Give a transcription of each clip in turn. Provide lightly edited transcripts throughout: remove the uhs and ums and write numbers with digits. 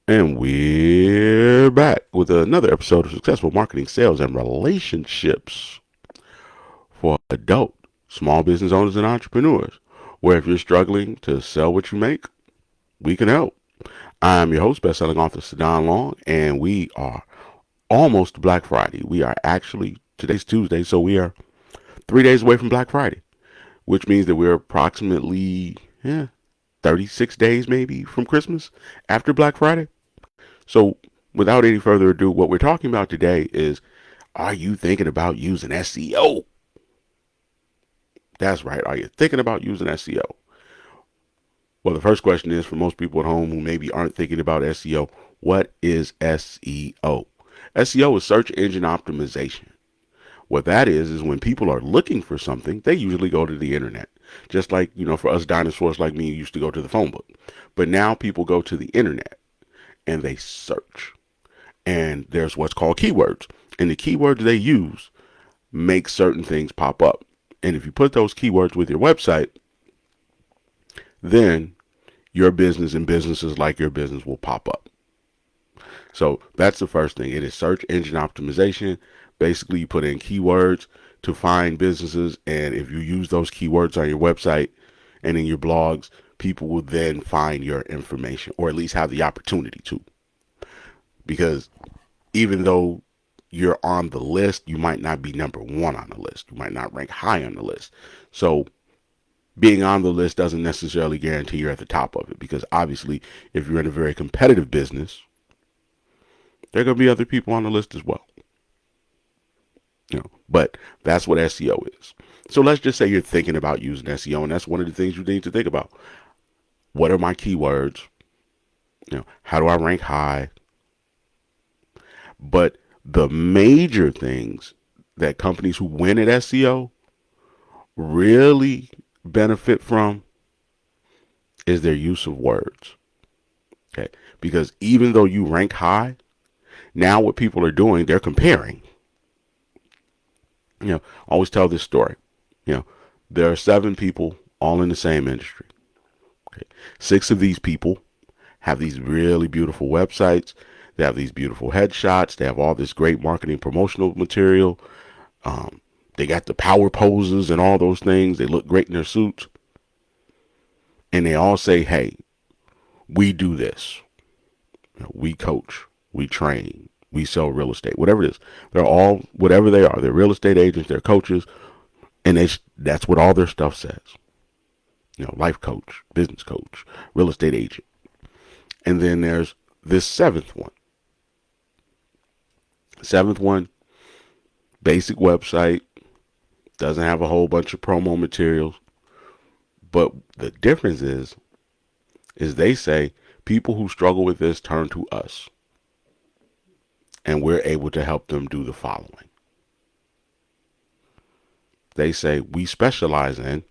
And we're back with another episode of Successful Marketing, Sales, and Relationships for adult small business owners and entrepreneurs. Where if you're struggling to sell what you make, we can help. I'm your host, best-selling author SaDon Long, and we are almost to Black Friday. We are actually, today's Tuesday, so we are 3 days away from Black Friday, which means that we're approximately 36 days maybe from Christmas after Black Friday. So, without any further ado, what we're talking about today is, are you thinking about using SEO? That's right. Are you thinking about using SEO? Well, the first question is for most people at home who maybe aren't thinking about SEO, what is SEO? SEO is search engine optimization. What that is when people are looking for something, they usually go to the internet. Just like, for us dinosaurs like me, used to go to the phone book. But now people go to the internet and they search. And there's what's called keywords. And the keywords they use make certain things pop up. And if you put those keywords with your website, then your business and businesses like your business will pop up. So that's the first thing. It is search engine optimization. Basically, you put in keywords to find businesses. And if you use those keywords on your website and in your blogs, people will then find your information, or at least have the opportunity to. Because even though you're on the list, you might not be number one on the list. You might not rank high on the list. So being on the list doesn't necessarily guarantee you're at the top of it, because obviously if you're in a very competitive business, there are going to be other people on the list as well. But that's what SEO is. So let's just say you're thinking about using SEO, and that's one of the things you need to think about. What are my keywords? How do I rank high? But the major things that companies who win at SEO really benefit from is their use of words. Okay. Because even though you rank high, now what people are doing, they're comparing. I always tell this story. There are 7 people all in the same industry. Okay. 6 of these people have these really beautiful websites. They have these beautiful headshots. They have all this great marketing promotional material. They got the power poses and all those things. They look great in their suits. And they all say, hey, we do this. We coach. We train. We sell real estate. Whatever it is. They're all, whatever they are. They're real estate agents. They're coaches. And that's what all their stuff says. Life coach, business coach, real estate agent. And then there's this seventh one. Seventh one, basic website, doesn't have a whole bunch of promo materials. But the difference is they say people who struggle with this turn to us. And we're able to help them do the following. They say we specialize in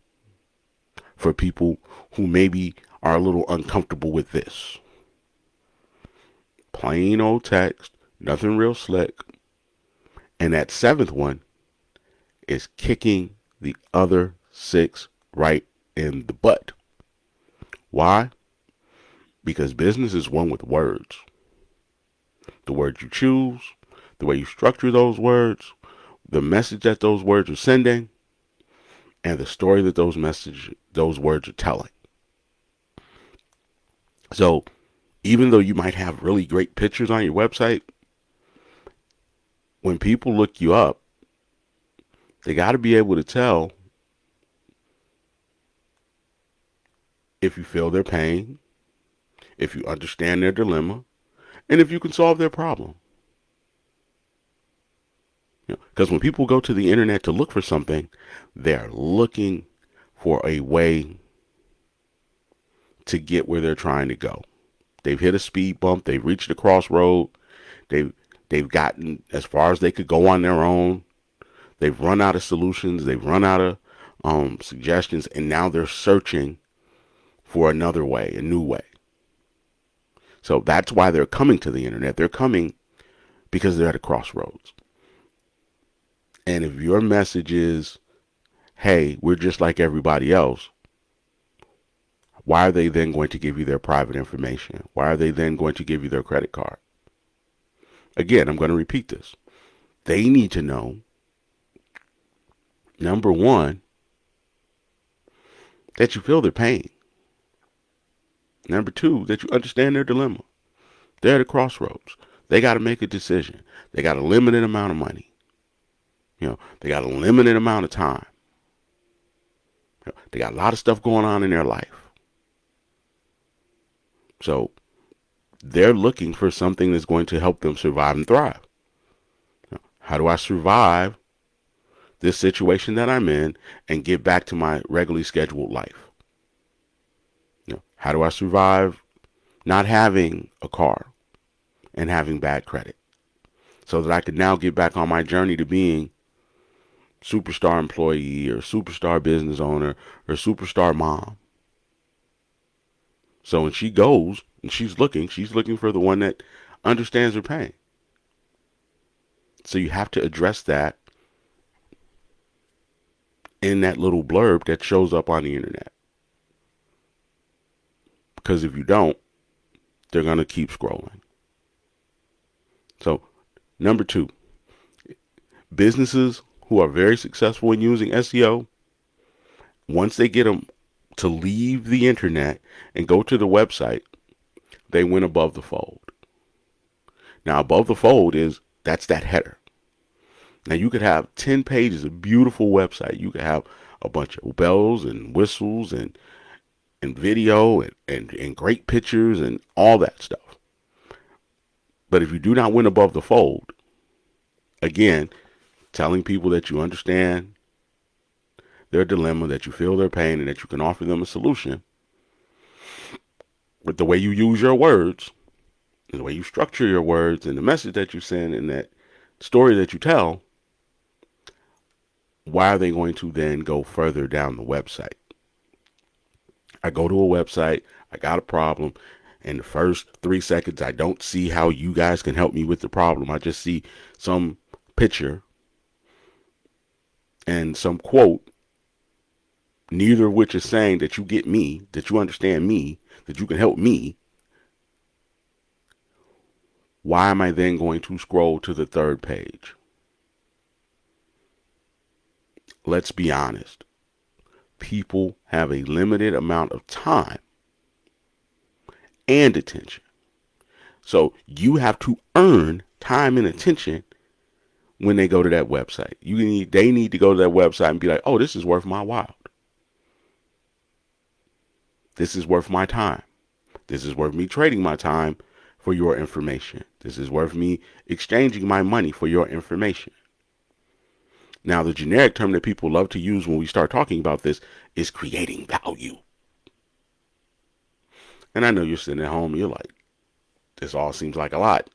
for people who maybe are a little uncomfortable with this. Plain old text, nothing real slick. And that 7th one is kicking the other 6 right in the butt. Why? Because business is won with words. The words you choose, the way you structure those words, the message that those words are sending, and the story that those words are telling. So even though you might have really great pictures on your website, when people look you up, they got to be able to tell if you feel their pain, if you understand their dilemma, and if you can solve their problem. Because when people go to the internet to look for something, they're looking for a way to get where they're trying to go. They've hit a speed bump. They've reached a crossroad. They've gotten as far as they could go on their own. They've run out of solutions. They've run out of suggestions, and now they're searching for another way, a new way. So that's why they're coming to the internet. They're coming because they're at a crossroads. And if your message is, hey, we're just like everybody else, Why are they then going to give you their private information? Why are they then going to give you their credit card? Again, I'm going to repeat this. They need to know, number one, that you feel their pain. Number two, that you understand their dilemma. They're at a crossroads. They got to make a decision. They got a limited amount of money. They got a limited amount of time. They got a lot of stuff going on in their life. So they're looking for something that's going to help them survive and thrive. How do I survive this situation that I'm in and get back to my regularly scheduled life? How do I survive not having a car and having bad credit so that I can now get back on my journey to being superstar employee or superstar business owner or superstar mom? So when she goes and she's looking for the one that understands her pain. So you have to address that in that little blurb that shows up on the internet. Because if you don't, they're going to keep scrolling. So, number two, businesses who are very successful in using SEO, once they get them to leave the internet and go to the website, they went above the fold. Now, above the fold that's that header. Now, you could have 10 pages of beautiful website. You could have a bunch of bells and whistles and video and great pictures and all that stuff. But if you do not win above the fold, again, telling people that you understand their dilemma, that you feel their pain, and that you can offer them a solution, with the way you use your words, and the way you structure your words, and the message that you send, and that story that you tell, why are they going to then go further down the website? I go to a website, I got a problem, and the first 3 seconds, I don't see how you guys can help me with the problem. I just see some picture and some quote, neither of which is saying that you get me, that you understand me, that you can help me. Why am I then going to scroll to the third page? Let's be honest. People have a limited amount of time and attention. So you have to earn time and attention when they go to that website. They need to go to that website and be like, oh, this is worth my while. This is worth my time. This is worth me trading my time for your information. This is worth me exchanging my money for your information. Now, the generic term that people love to use when we start talking about this is creating value. And I know you're sitting at home and you're like, this all seems like a lot.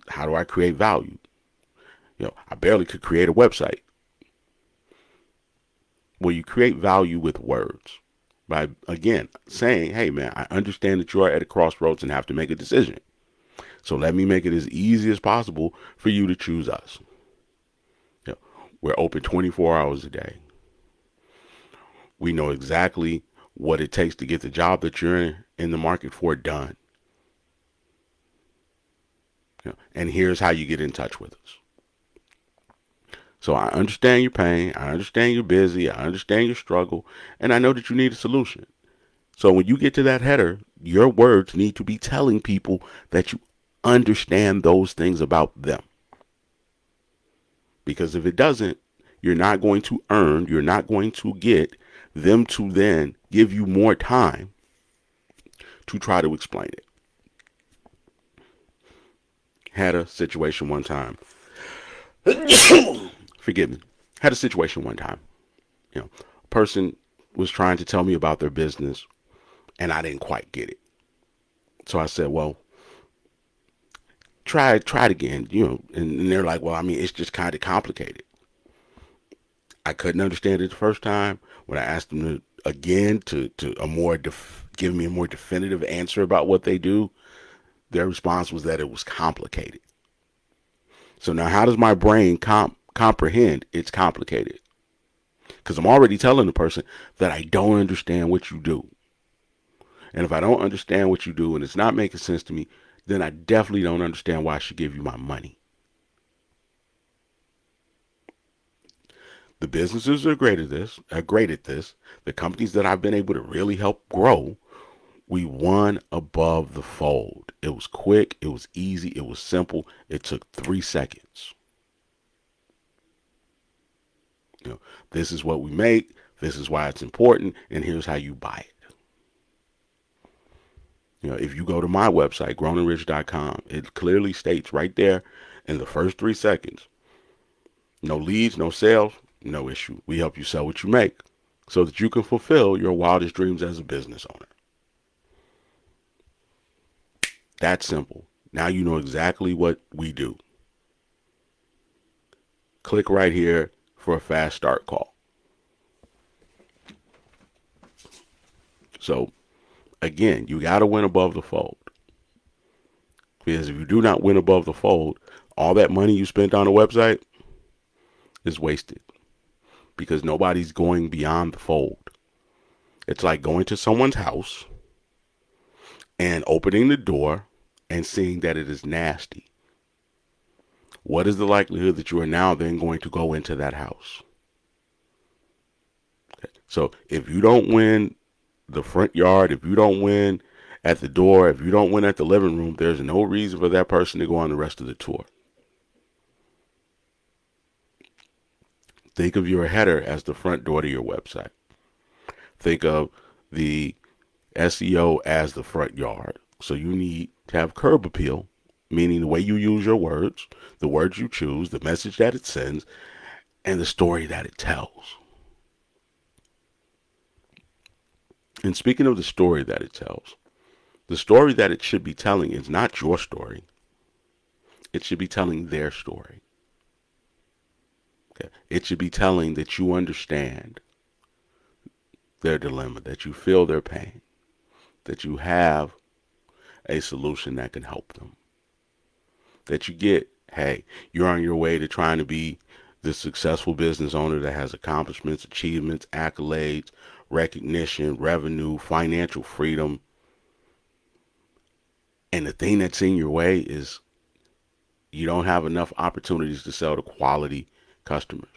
How do I create value? I barely could create a website. Well, you create value with words by, again, saying, hey, man, I understand that you are at a crossroads and have to make a decision. So let me make it as easy as possible for you to choose us. We're open 24 hours a day. We know exactly what it takes to get the job that you're in the market for done. And here's how you get in touch with us. So I understand your pain. I understand you're busy. I understand your struggle. And I know that you need a solution. So when you get to that header, your words need to be telling people that you understand those things about them. Because if it doesn't, you're not going to you're not going to get them to then give you more time to try to explain it. Had a situation one time. Forgive me. Had a situation one time. A person was trying to tell me about their business and I didn't quite get it. So I said, well, try it again, and they're like, well, I mean, it's just kind of complicated. I couldn't understand it the first time. When I asked them to give me a more definitive answer about what they do, their response was that it was complicated. So now how does my brain comprehend it's complicated? Because I'm already telling the person that I don't understand what you do. And if I don't understand what you do and it's not making sense to me, then I definitely don't understand why I should give you my money. The businesses are great at this, The companies that I've been able to really help grow, we won above the fold. It was quick, it was easy, it was simple. It took 3 seconds. You know, this is what we make, this is why it's important, and here's how you buy it. If you go to my website, grownandrich.com, it clearly states right there in the first 3 seconds, no leads, no sales, no issue. We help you sell what you make so that you can fulfill your wildest dreams as a business owner. That's simple. Now you know exactly what we do. Click right here for a fast start call. So, again, you got to win above the fold. Because if you do not win above the fold, all that money you spent on a website is wasted. Because nobody's going beyond the fold. It's like going to someone's house and opening the door and seeing that it is nasty. What is the likelihood that you are now then going to go into that house? Okay. So if you don't win the front yard, if you don't win at the door, if you don't win at the living room, there's no reason for that person to go on the rest of the tour. Think of your header as the front door to your website. Think of the SEO as the front yard. So you need to have curb appeal, meaning the way you use your words, the words you choose, the message that it sends, and the story that it tells. And speaking of the story that it tells, the story that it should be telling is not your story. It should be telling their story. Okay. It should be telling that you understand their dilemma, that you feel their pain, that you have a solution that can help them. That you get, hey, you're on your way to trying to be the successful business owner that has accomplishments, achievements, accolades, recognition, revenue, financial freedom. And the thing that's in your way is you don't have enough opportunities to sell to quality customers.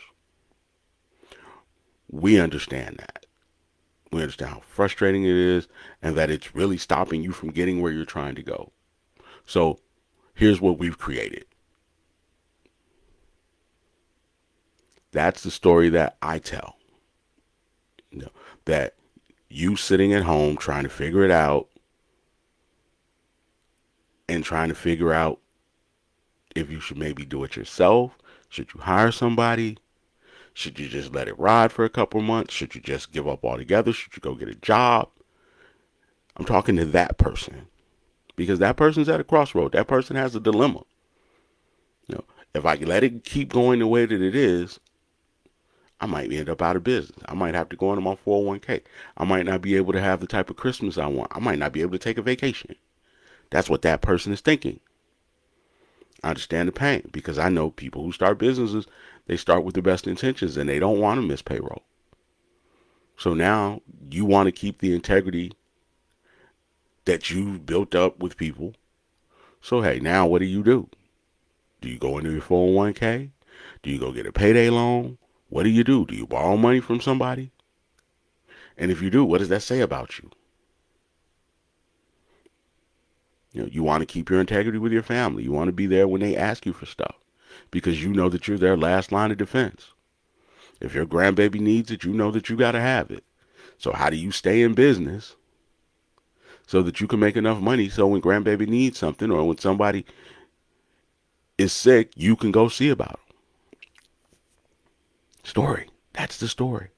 We understand that. We understand how frustrating it is and that it's really stopping you from getting where you're trying to go. So here's what we've created. That's the story that I tell. That you sitting at home trying to figure it out and trying to figure out if you should maybe do it yourself. Should you hire somebody? Should you just let it ride for a couple months? Should you just give up altogether? Should you go get a job? I'm talking to that person because that person's at a crossroad. That person has a dilemma. If I let it keep going the way that it is, I might end up out of business. I might have to go into my 401k. I might not be able to have the type of Christmas I want. I might not be able to take a vacation. That's what that person is thinking. I understand the pain because I know people who start businesses, they start with the best intentions and they don't want to miss payroll. So now you want to keep the integrity that you've built up with people. So hey, now what do? Do you go into your 401k? Do you go get a payday loan? What do? Do you borrow money from somebody? And if you do, what does that say about you? You want to keep your integrity with your family. You want to be there when they ask you for stuff because you know that you're their last line of defense. If your grandbaby needs it, you know that you got to have it. So how do you stay in business so that you can make enough money so when grandbaby needs something or when somebody is sick, you can go see about them? Story. That's the story.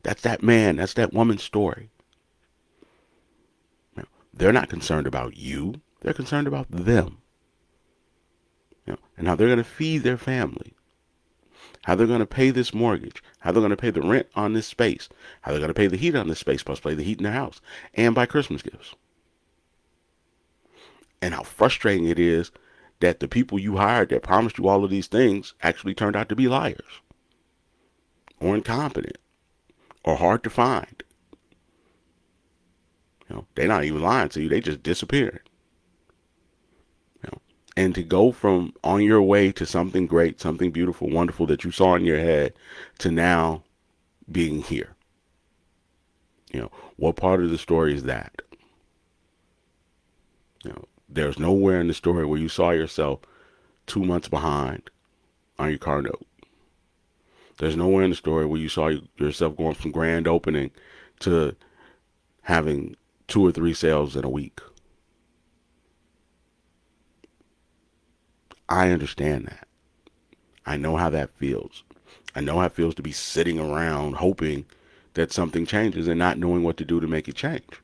That's that man. That's that woman's story. They're not concerned about you. They're concerned about them. And how they're going to feed their family. How they're going to pay this mortgage. How they're going to pay the rent on this space. How they're going to pay the heat on this space, plus pay the heat in their house. And buy Christmas gifts. And how frustrating it is that the people you hired that promised you all of these things actually turned out to be liars. Or incompetent. Or hard to find. They're not even lying to you. They just disappeared. And to go from on your way to something great, something beautiful, wonderful that you saw in your head to now being here. What part of the story is that? There's nowhere in the story where you saw yourself 2 months behind on your car note. There's nowhere in the story where you saw yourself going from grand opening to having 2 or 3 sales in a week. I understand that. I know how that feels. I know how it feels to be sitting around hoping that something changes and not knowing what to do to make it change.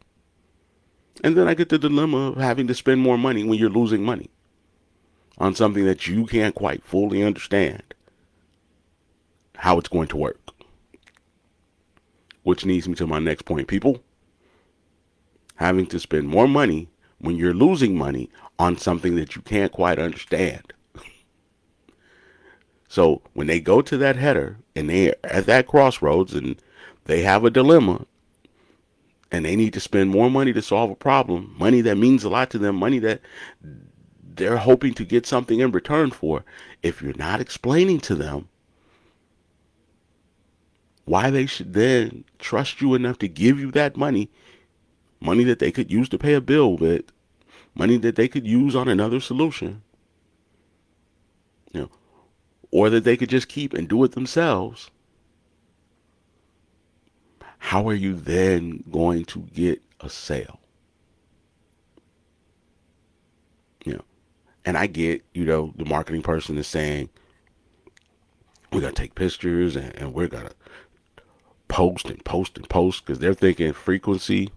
And then I get the dilemma of having to spend more money when you're losing money on something that you can't quite fully understand how it's going to work. Which leads me to my next point, people. Having to spend more money when you're losing money on something that you can't quite understand. So when they go to that header and they're at that crossroads and they have a dilemma and they need to spend more money to solve a problem, money that means a lot to them, money that they're hoping to get something in return for, if you're not explaining to them why they should then trust you enough to give you that money that they could use to pay a bill with, money that they could use on another solution, or that they could just keep and do it themselves, how are you then going to get a sale? And I get, the marketing person is saying, we're going to take pictures and we're going to post and post and post, because they're thinking frequency,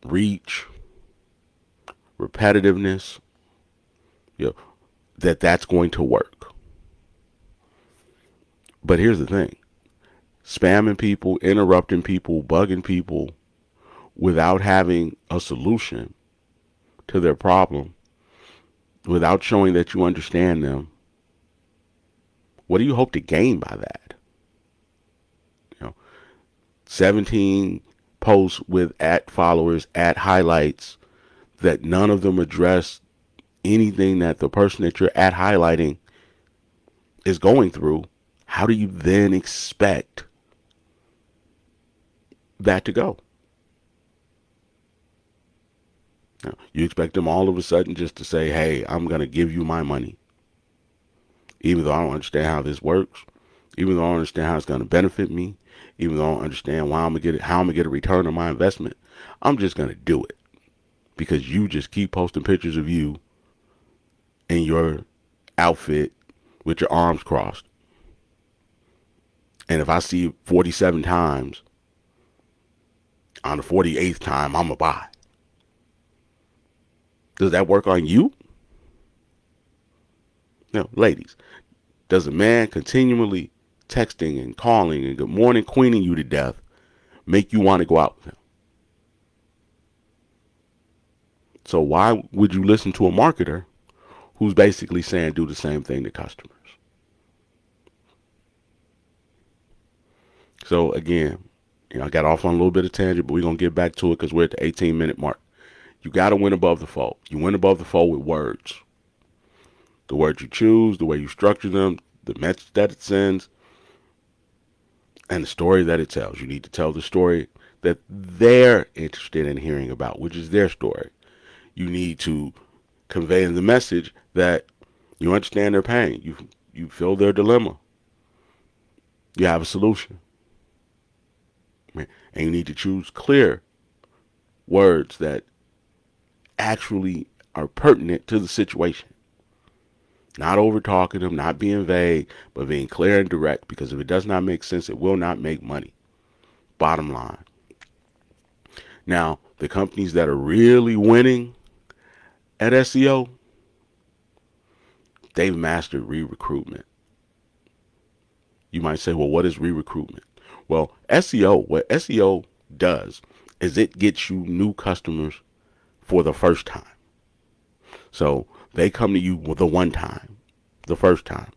reach, repetitiveness, that's going to work. But here's the thing. Spamming people, interrupting people, bugging people without having a solution to their problem, without showing that you understand them, what do you hope to gain by that? 17 posts with @followers, @highlights, that none of them address anything that the person that you're highlighting is going through. How do you then expect that to go? You expect them all of a sudden just to say, hey, I'm going to give you my money, even though I don't understand how this works, even though I don't understand how it's going to benefit me, even though I don't understand why I'm going to get it, how I'm going to get a return on my investment. I'm just going to do it because you just keep posting pictures of you in your outfit with your arms crossed. And if I see 47 times, on the 48th time, I'm going to buy. Does that work on you? No, ladies, does a man continually texting and calling and good morning queening you to death make you want to go out with him? So why would you listen to a marketer who's basically saying do the same thing to customers? So again, I got off on a little bit of tangent, but we're going to get back to it because we're at the 18-minute mark. You got to win above the fold. You win above the fold with words. The words you choose, the way you structure them, the message that it sends, and the story that it tells. You need to tell the story that they're interested in hearing about, which is their story. You need to convey the message that you understand their pain. You feel their dilemma. You have a solution. And you need to choose clear words that actually are pertinent to the situation. Not over talking them, not being vague, but being clear and direct, because if it does not make sense, it will not make money. Bottom line. Now, the companies that are really winning at SEO, they've mastered re-recruitment. You might say, well, what is re-recruitment? Well, what SEO does is it gets you new customers for the first time. So they come to you with the first time.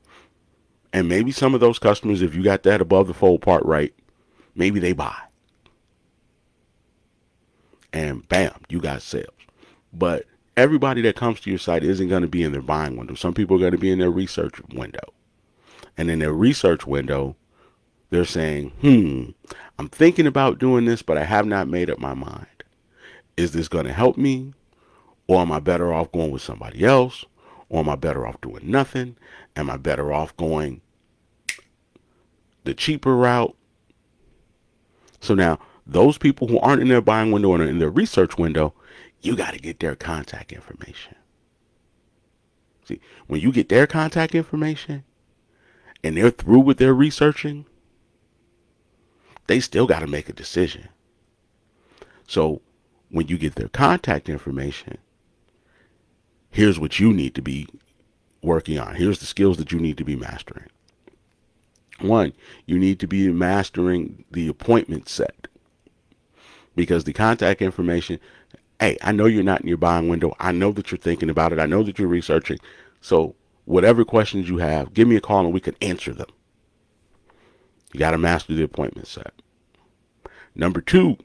And maybe some of those customers, if you got that above the fold part right, maybe they buy. and bam, you got sales. But everybody that comes to your site isn't going to be in their buying window. Some people are going to be in their research window. And in their research window, they're saying, I'm thinking about doing this, but I have not made up my mind. Is this going to help me? Or am I better off going with somebody else? Or am I better off doing nothing? Am I better off going the cheaper route? So now, those people who aren't in their buying window or in their research window, you got to get their contact information. See, when you get their contact information and they're through with their researching, they still got to make a decision. So when you get their contact information, here's what you need to be working on. Here's the skills that you need to be mastering. One, you need to be mastering the appointment set, because the contact information, hey, I know you're not in your buying window. I know that you're thinking about it. I know that you're researching. So whatever questions you have, give me a call and we can answer them. You got to master the appointment set. Number two,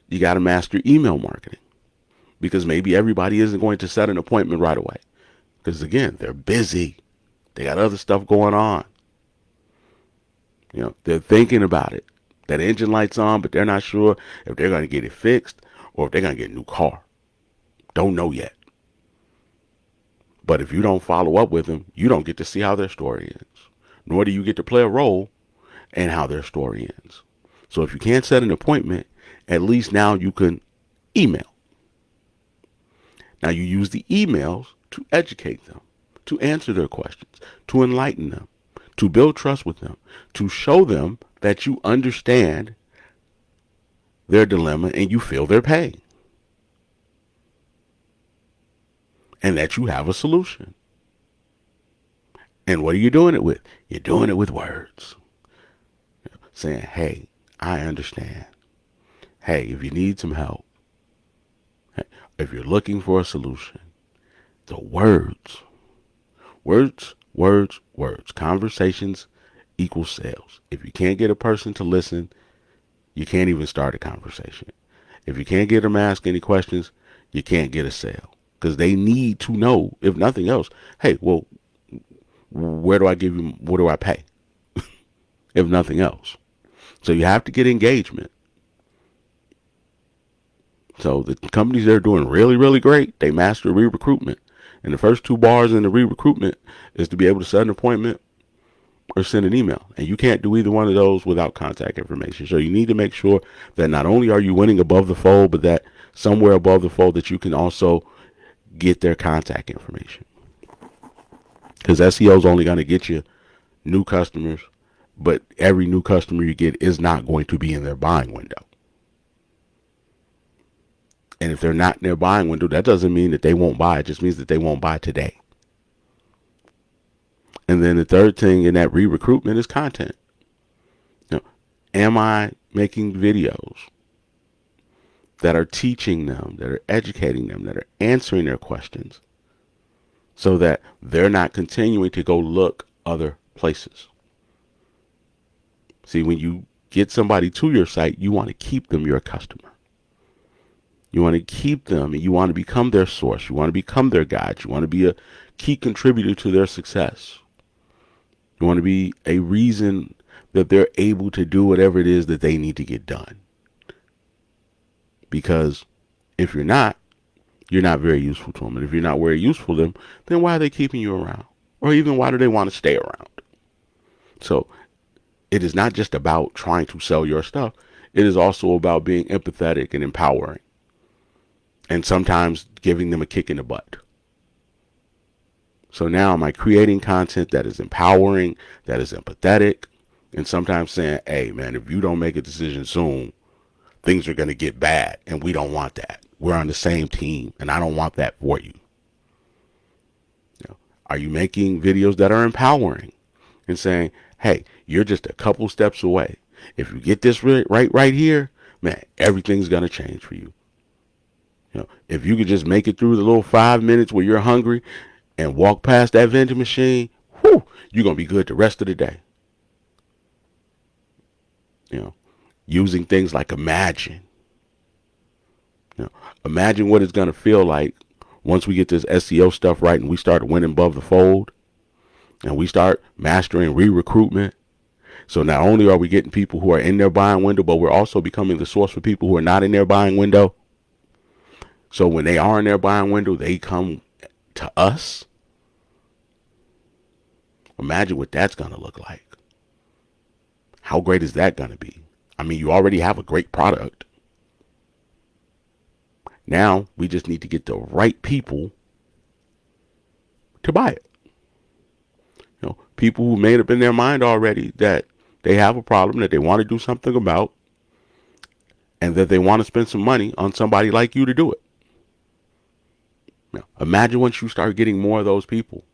you got to master email marketing, because maybe everybody isn't going to set an appointment right away. Because again, they're busy. They got other stuff going on. They're thinking about it. That engine light's on, but they're not sure if they're going to get it fixed or if they're going to get a new car. Don't know yet. But if you don't follow up with them, you don't get to see how their story ends. Nor do you get to play a role in how their story ends. So if you can't set an appointment, at least now you can email. Now you use the emails to educate them, to answer their questions, to enlighten them, to build trust with them, to show them that you understand their dilemma and you feel their pain, and that you have a solution. And what are you doing it with? You're doing it with words. Saying, hey, I understand. Hey, if you need some help, if you're looking for a solution, the words. Conversations equal sales. If you can't get a person to listen, you can't even start a conversation. If you can't get them to ask any questions, you can't get a sale. Because they need to know, if nothing else, hey, well, what do I pay? If nothing else. So you have to get engagement. So the companies that are doing really, really great, they master re-recruitment. And the first two bars in the re-recruitment is to be able to set an appointment or send an email. And you can't do either one of those without contact information. So you need to make sure that not only are you winning above the fold, but that somewhere above the fold that you can also get their contact information. Because SEO is only going to get you new customers, but every new customer you get is not going to be in their buying window. And if they're not in their buying window, that doesn't mean that they won't buy. It just means that they won't buy today. And then the third thing in that re-recruitment is content. Am I making videos that are teaching them, that are educating them, that are answering their questions, so that they're not continuing to go look other places? See, when you get somebody to your site, you want to keep them your customer. You want to keep them, and you want to become their source. You want to become their guide. You want to be a key contributor to their success. You want to be a reason that they're able to do whatever it is that they need to get done. Because if you're not very useful to them. And if you're not very useful to them, then why are they keeping you around? Or even why do they want to stay around? So it is not just about trying to sell your stuff. It is also about being empathetic and empowering. And sometimes giving them a kick in the butt. So now am I creating content that is empowering, that is empathetic, and sometimes saying, hey, man, if you don't make a decision soon, things are going to get bad, and we don't want that. We're on the same team, and I don't want that for you. Are you making videos that are empowering and saying, hey, you're just a couple steps away. If you get this right here, man, everything's going to change for you. If you could just make it through the little 5 minutes where you're hungry and walk past that vending machine, you're going to be good the rest of the day. Using things like imagine. You know, imagine what it's going to feel like once we get this SEO stuff right and we start winning above the fold and we start mastering re-recruitment. So not only are we getting people who are in their buying window, but we're also becoming the source for people who are not in their buying window. So when they are in their buying window, they come to us. Imagine what that's going to look like. How great is that going to be? I mean, you already have a great product. Now we just need to get the right people to buy it. You know, people who made up in their mind already that they have a problem that they want to do something about and that they want to spend some money on somebody like you to do it. Now, imagine once you start getting more of those people.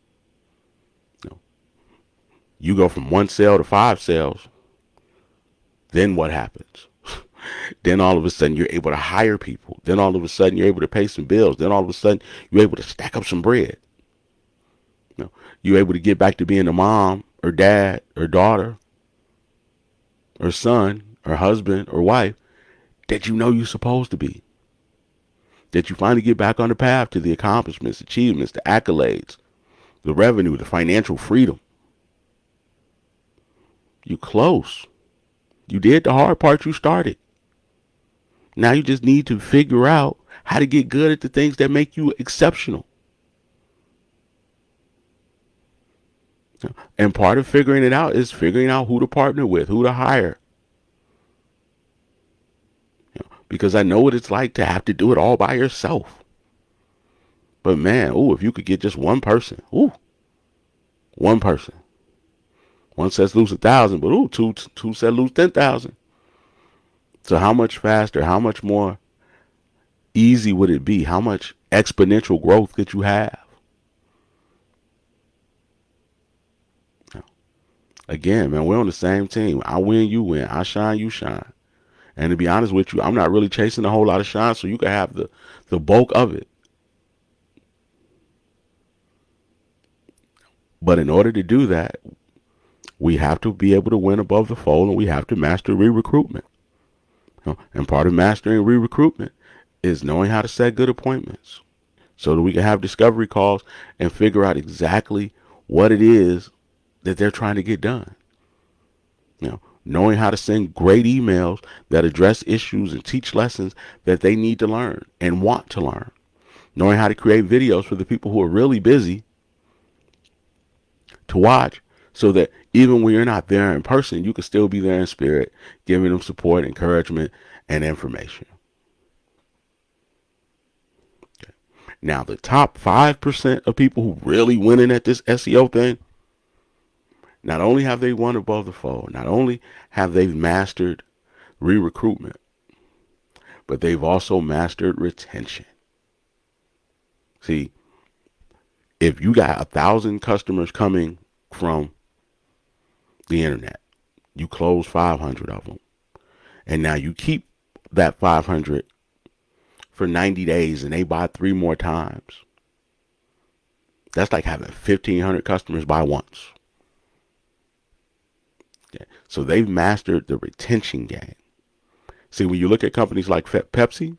You go from 1 sale to 5 sales. Then what happens? Then all of a sudden you're able to hire people. Then all of a sudden you're able to pay some bills. Then all of a sudden you're able to stack up some bread. You're able to get back to being a mom or dad or daughter or son or husband or wife that you know you're supposed to be. That you finally get back on the path to the accomplishments, achievements, the accolades, the revenue, the financial freedom. You're close. You did the hard part. You started. Now you just need to figure out how to get good at the things that make you exceptional. And part of figuring it out is figuring out who to partner with, who to hire. Because I know what it's like to have to do it all by yourself. But man, if you could get just one person, one person. One says lose 1,000, but two said lose 10,000. So how much faster, how much more easy would it be? How much exponential growth could you have? Again, man, we're on the same team. I win, you win. I shine, you shine. And to be honest with you, I'm not really chasing a whole lot of shine, so you can have the bulk of it. But in order to do that, we have to be able to win above the fold, and we have to master re-recruitment. And part of mastering re-recruitment is knowing how to set good appointments so that we can have discovery calls and figure out exactly what it is that they're trying to get done. Knowing how to send great emails that address issues and teach lessons that they need to learn and want to learn. Knowing how to create videos for the people who are really busy to watch so that even when you're not there in person, you can still be there in spirit, giving them support, encouragement, and information. Okay. Now, the top 5% of people who really winning at this SEO thing, not only have they won above the fold, not only have they mastered re-recruitment, but they've also mastered retention. See, if you got 1,000 customers coming from the internet, you close 500 of them, and now you keep that 500 for 90 days and they buy 3 more times. That's like having 1,500 customers buy once. Okay. So they've mastered the retention game. See, when you look at companies like Pepsi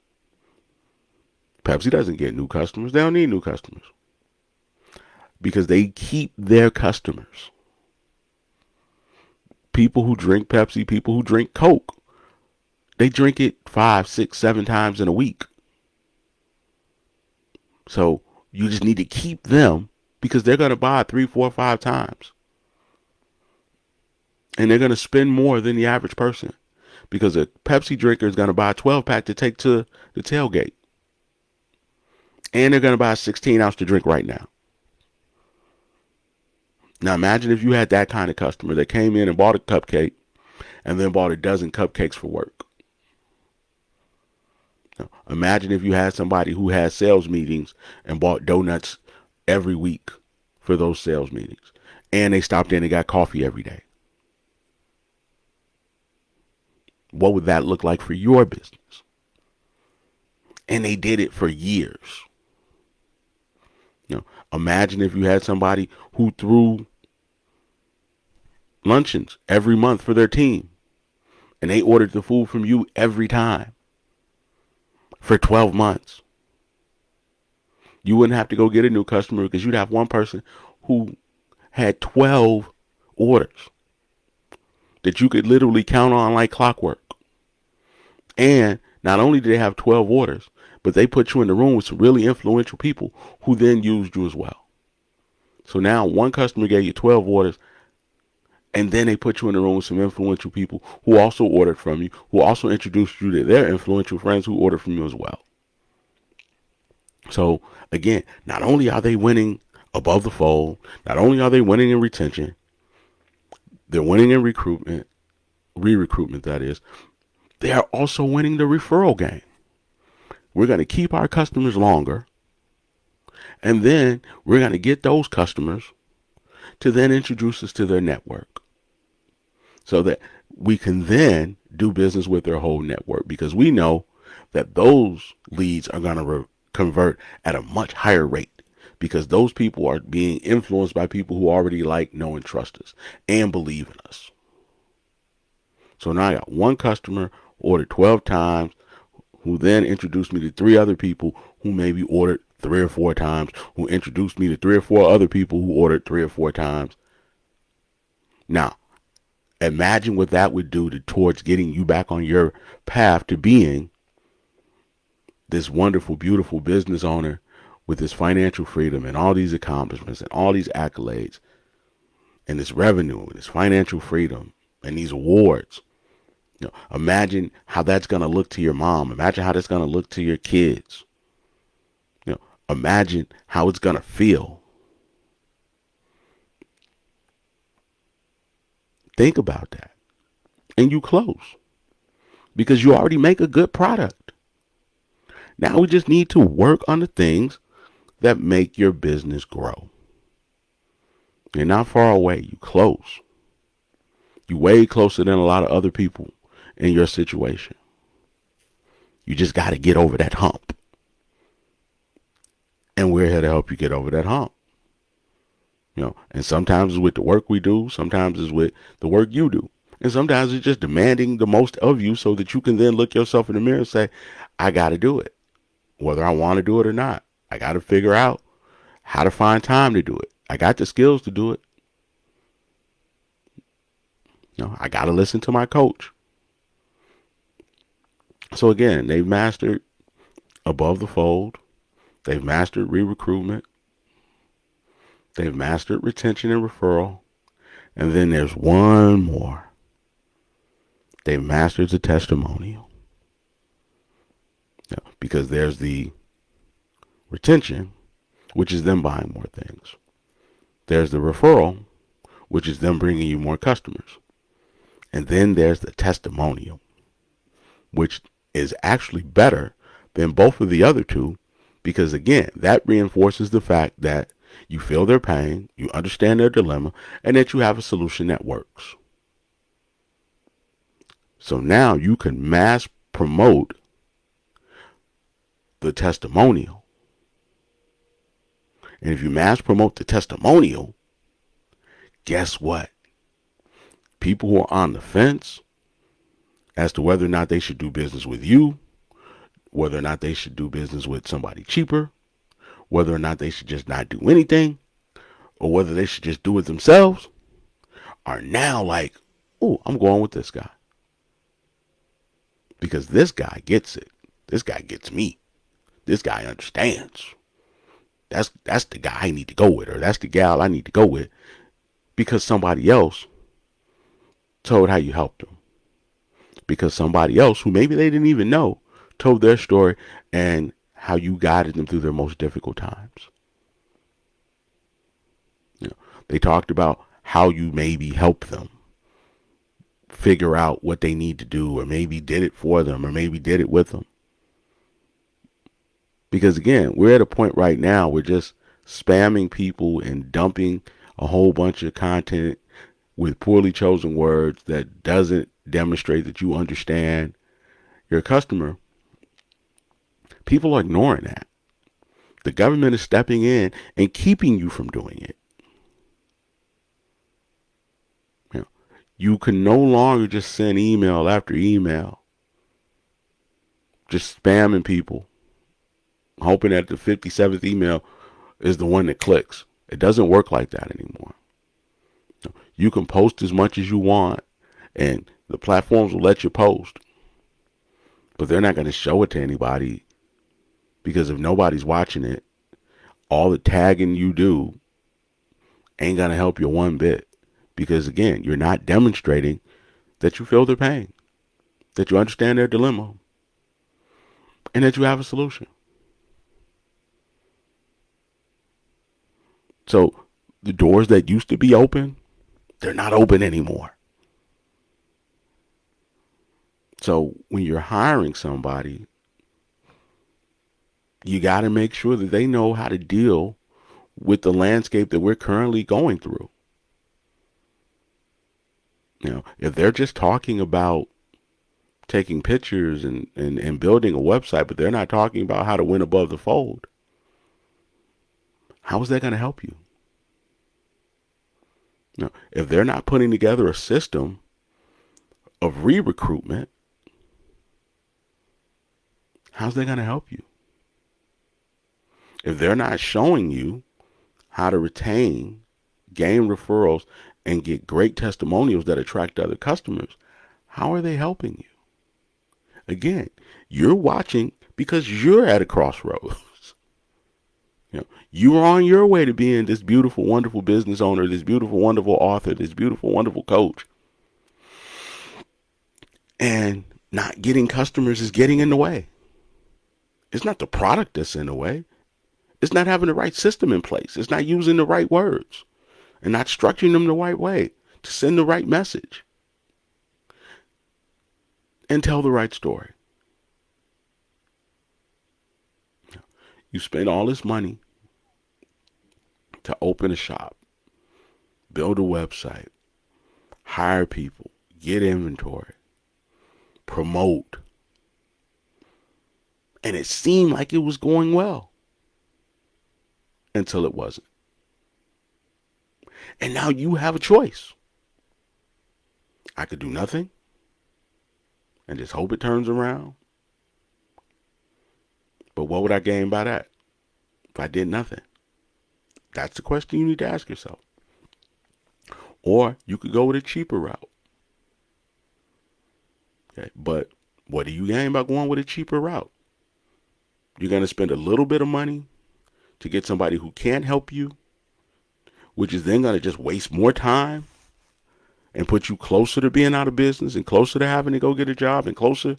doesn't get new customers. They don't need new customers because they keep their customers. People who drink Pepsi, people who drink Coke, they drink it 5, 6, 7 times in a week. So you just need to keep them because they're going to buy 3, 4, 5 times. And they're going to spend more than the average person because a Pepsi drinker is going to buy a 12-pack to take to the tailgate. And they're going to buy a 16-ounce to drink right now. Now imagine if you had that kind of customer that came in and bought a cupcake and then bought a dozen cupcakes for work. Now, imagine if you had somebody who had sales meetings and bought donuts every week for those sales meetings. And they stopped in and got coffee every day. What would that look like for your business? And they did it for years. Imagine if you had somebody who threw luncheons every month for their team and they ordered the food from you every time. for 12 months. You wouldn't have to go get a new customer because you'd have one person who had 12 orders that you could literally count on like clockwork. And not only did they have 12 orders, but they put you in the room with some really influential people who then used you as well. So now one customer gave you 12 orders, and then they put you in the room with some influential people who also ordered from you, who also introduced you to their influential friends who ordered from you as well. So again, not only are they winning above the fold, not only are they winning in retention, they're winning in recruitment, re-recruitment that is, they are also winning the referral game. We're going to keep our customers longer, and then we're going to get those customers to then introduce us to their network so that we can then do business with their whole network, because we know that those leads are going to convert at a much higher rate because those people are being influenced by people who already like, know, and trust us and believe in us. So now I got one customer ordered 12 times who then introduced me to 3 other people who maybe ordered 3 or 4 times, who introduced me to 3 or 4 other people who ordered 3 or 4 times. Now, imagine what that would do towards getting you back on your path to being this wonderful, beautiful business owner with this financial freedom and all these accomplishments and all these accolades and this revenue and this financial freedom and these awards. Imagine how that's going to look to your mom. Imagine how that's going to look to your kids. Imagine how it's going to feel. Think about that. And you close because you already make a good product. Now we just need to work on the things that make your business grow. You're not far away. You close. You're way closer than a lot of other people in your situation. You just got to get over that hump. And we're here to help you get over that hump. And sometimes it's with the work we do. Sometimes it's with the work you do. And sometimes it's just demanding the most of you so that you can then look yourself in the mirror and say, I got to do it, whether I want to do it or not. I got to figure out how to find time to do it. I got the skills to do it. I got to listen to my coach. So again, they've mastered above the fold. They've mastered re-recruitment. They've mastered retention and referral. And then there's one more. They've mastered the testimonial. Because there's the retention, which is them buying more things. There's the referral, which is them bringing you more customers. And then there's the testimonial, which is actually better than both of the other two, because again, that reinforces the fact that you feel their pain, you understand their dilemma, and that you have a solution that works. So now you can mass promote the testimonial. And if you mass promote the testimonial, guess what? People who are on the fence as to whether or not they should do business with you, whether or not they should do business with somebody cheaper, whether or not they should just not do anything, or whether they should just do it themselves, are now like, oh, I'm going with this guy. Because this guy gets it. This guy gets me. This guy understands. That's the guy I need to go with, or that's the gal I need to go with, because somebody else told how you helped them. Because somebody else, who maybe they didn't even know, told their story and how you guided them through their most difficult times. They talked about how you maybe helped them figure out what they need to do, or maybe did it for them, or maybe did it with them. Because again, we're at a point right now where just spamming people and dumping a whole bunch of content with poorly chosen words that doesn't demonstrate that you understand your customer. People are ignoring that. The government is stepping in and keeping you from doing it. You can no longer just send email after email just spamming people, hoping that the 57th email is the one that clicks. It doesn't work like that anymore. You can post as much as you want, and the platforms will let you post, but they're not going to show it to anybody, because if nobody's watching it, all the tagging you do ain't going to help you one bit, because again, you're not demonstrating that you feel their pain, that you understand their dilemma, and that you have a solution. So the doors that used to be open, they're not open anymore. So when you're hiring somebody, you got to make sure that they know how to deal with the landscape that we're currently going through. If they're just talking about taking pictures and building a website, but they're not talking about how to win above the fold, how is that going to help you? If they're not putting together a system of re-recruitment, how's that going to help you? If they're not showing you how to retain, gain referrals, and get great testimonials that attract other customers, how are they helping you? Again, you're watching because you're at a crossroads. You are on your way to being this beautiful, wonderful business owner, this beautiful, wonderful author, this beautiful, wonderful coach. And not getting customers is getting in the way. It's not the product that's in the way. It's not having the right system in place. It's not using the right words and not structuring them the right way to send the right message and tell the right story. You spend all this money to open a shop, build a website, hire people, get inventory, promote. And it seemed like it was going well until it wasn't. And now you have a choice. I could do nothing and just hope it turns around. But what would I gain by that if I did nothing? That's the question you need to ask yourself. Or you could go with a cheaper route. Okay, but what do you gain by going with a cheaper route? You're going to spend a little bit of money to get somebody who can't help you, which is then going to just waste more time and put you closer to being out of business and closer to having to go get a job and closer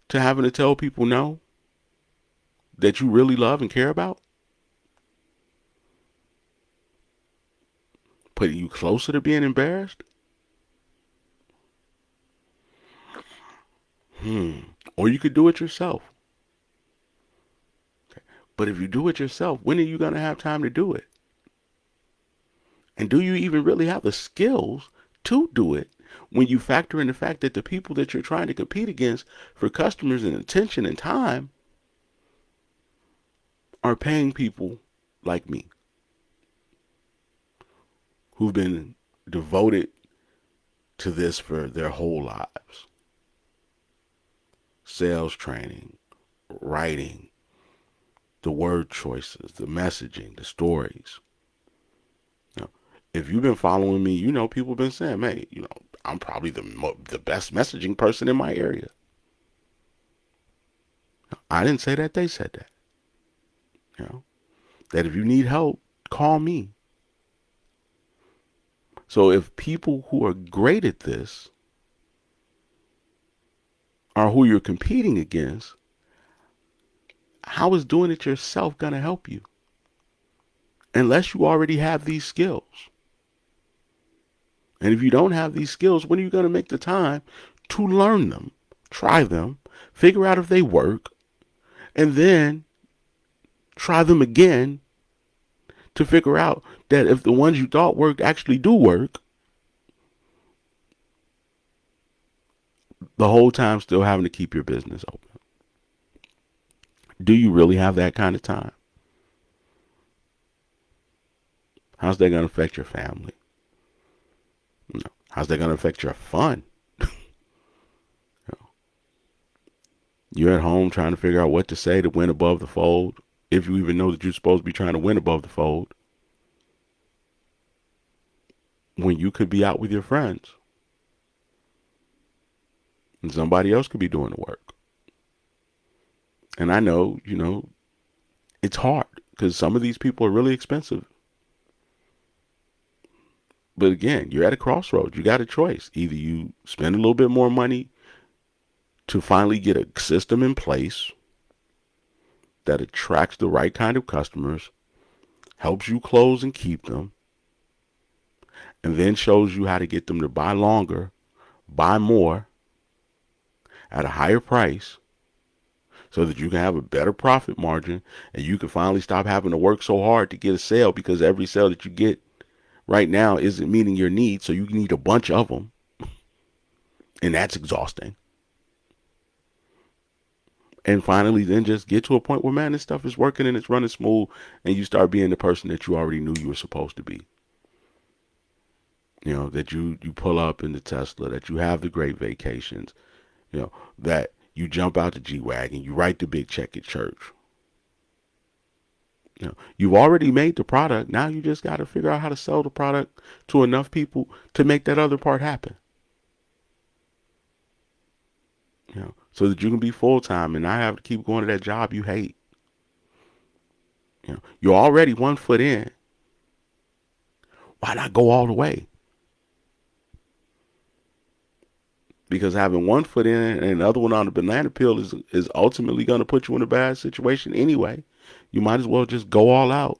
to having to tell people no that you really love and care about. Putting you closer to being embarrassed. Or you could do it yourself. Okay. But if you do it yourself, when are you going to have time to do it? And do you even really have the skills to do it when you factor in the fact that the people that you're trying to compete against for customers and attention and time are paying people like me who've been devoted to this for their whole lives? Sales training, writing, the word choices, the messaging, the stories. If you've been following me, people have been saying, man, I'm probably the best messaging person in my area. I didn't say that. They said that. That if you need help, call me. So if people who are great at this are who you're competing against, how is doing it yourself going to help you? Unless you already have these skills. And if you don't have these skills, when are you going to make the time to learn them, try them, figure out if they work, and then try them again to figure out that if the ones you thought worked actually do work, the whole time still having to keep your business open? Do you really have that kind of time? How's that going to affect your family? How's that going to affect your fun? You're at home trying to figure out what to say to win above the fold, if you even know that you're supposed to be trying to win above the fold, when you could be out with your friends and somebody else could be doing the work. And I know, it's hard because some of these people are really expensive. But again, you're at a crossroads. You got a choice. Either you spend a little bit more money to finally get a system in place that attracts the right kind of customers, helps you close and keep them, and then shows you how to get them to buy longer, buy more at a higher price so that you can have a better profit margin and you can finally stop having to work so hard to get a sale, because every sale that you get right now isn't meeting your needs. So you need a bunch of them, and that's exhausting. And finally, then just get to a point where, man, this stuff is working and it's running smooth, and you start being the person that you already knew you were supposed to be. That you pull up in the Tesla, that you have the great vacations, that you jump out the G-Wagon, you write the big check at church. You've already made the product. Now you just got to figure out how to sell the product to enough people to make that other part happen. So that you can be full time and not have to keep going to that job you hate. You're already 1 foot in. Why not go all the way? Because having 1 foot in and the other one on the banana peel is ultimately going to put you in a bad situation anyway. You might as well just go all out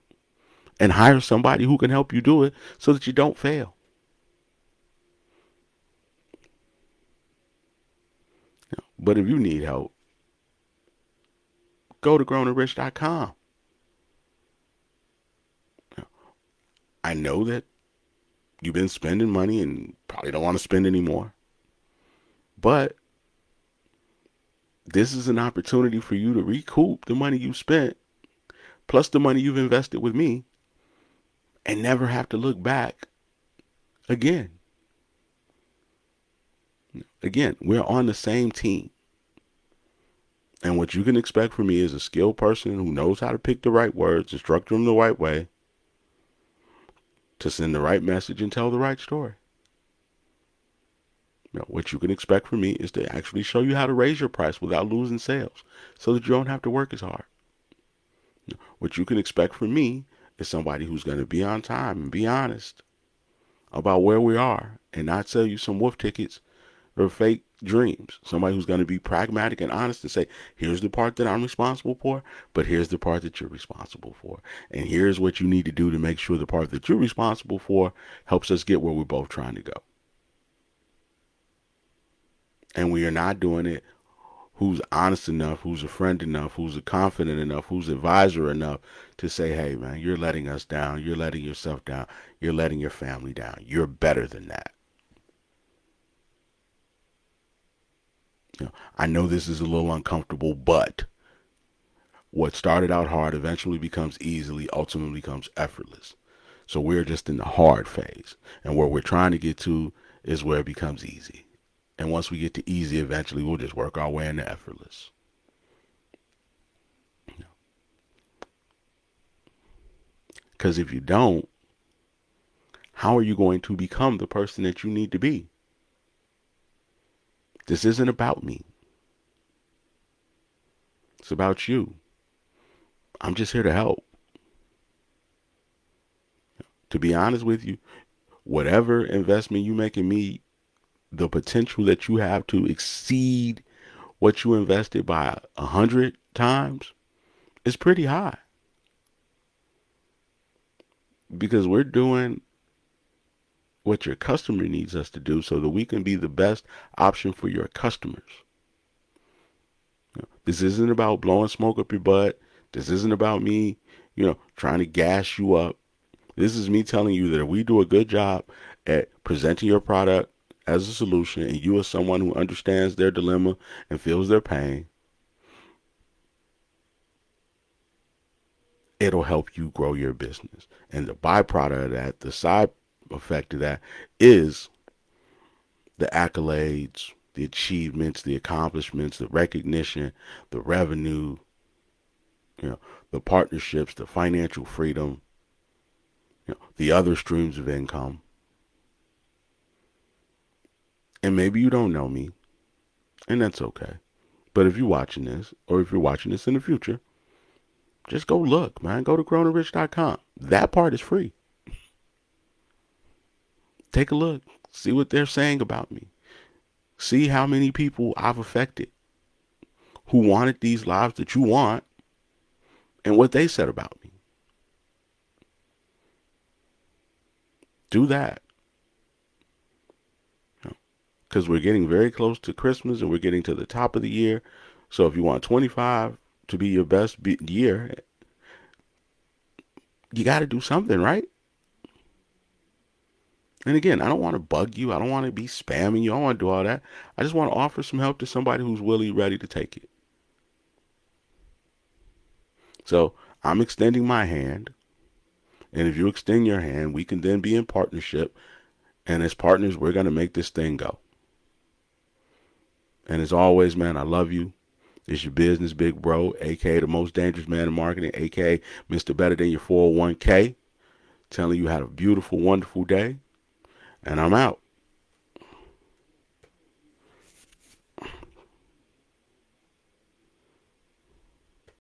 and hire somebody who can help you do it so that you don't fail. But if you need help, go to grownandrich.com. I know that you've been spending money and probably don't want to spend any more. But this is an opportunity for you to recoup the money you spent, plus the money you've invested with me, and never have to look back again. Again, we're on the same team. And what you can expect from me is a skilled person who knows how to pick the right words and structure them the right way to send the right message and tell the right story. What you can expect from me is to actually show you how to raise your price without losing sales so that you don't have to work as hard. What you can expect from me is somebody who's going to be on time and be honest about where we are and not sell you some wolf tickets or fake dreams. Somebody who's going to be pragmatic and honest and say, here's the part that I'm responsible for, but here's the part that you're responsible for. And here's what you need to do to make sure the part that you're responsible for helps us get where we're both trying to go. And we are not doing it who's honest enough, who's a friend enough, who's a confident enough, who's advisor enough to say, hey, man, you're letting us down. You're letting yourself down. You're letting your family down. You're better than that. I know this is a little uncomfortable, but what started out hard eventually becomes easily, ultimately becomes effortless. So we're just in the hard phase. And where we're trying to get to is where it becomes easy. And once we get to easy, eventually we'll just work our way into effortless. Because if you don't, how are you going to become the person that you need to be? This isn't about me. It's about you. I'm just here to help. To be honest with you, whatever investment you make in me, the potential that you have to exceed what you invested by 100 times is pretty high. Because we're doing what your customer needs us to do so that we can be the best option for your customers. This isn't about blowing smoke up your butt. This isn't about me, trying to gas you up. This is me telling you that if we do a good job at presenting your product as a solution, and you are someone who understands their dilemma and feels their pain, it'll help you grow your business. And the byproduct of that, the side effect of that, is the accolades, the achievements, the accomplishments, the recognition, the revenue, you know, the partnerships, the financial freedom, the other streams of income. And maybe you don't know me, and that's okay. But if you're watching this, or if you're watching this in the future, just go look, man. Go to grownorich.com. That part is free. Take a look. See what they're saying about me. See how many people I've affected who wanted these lives that you want and what they said about me. Do that. Because we're getting very close to Christmas and we're getting to the top of the year. So if you want 25 to be your best year, you got to do something, right? And again, I don't want to bug you. I don't want to be spamming you. I don't want to do all that. I just want to offer some help to somebody who's really ready to take it. So I'm extending my hand. And if you extend your hand, we can then be in partnership. And as partners, we're going to make this thing go. And as always, man, I love you. It's your business big bro, a.k.a. the most dangerous man in marketing, a.k.a. Mr. Better Than Your 401k. Telling you had a beautiful, wonderful day. And I'm out.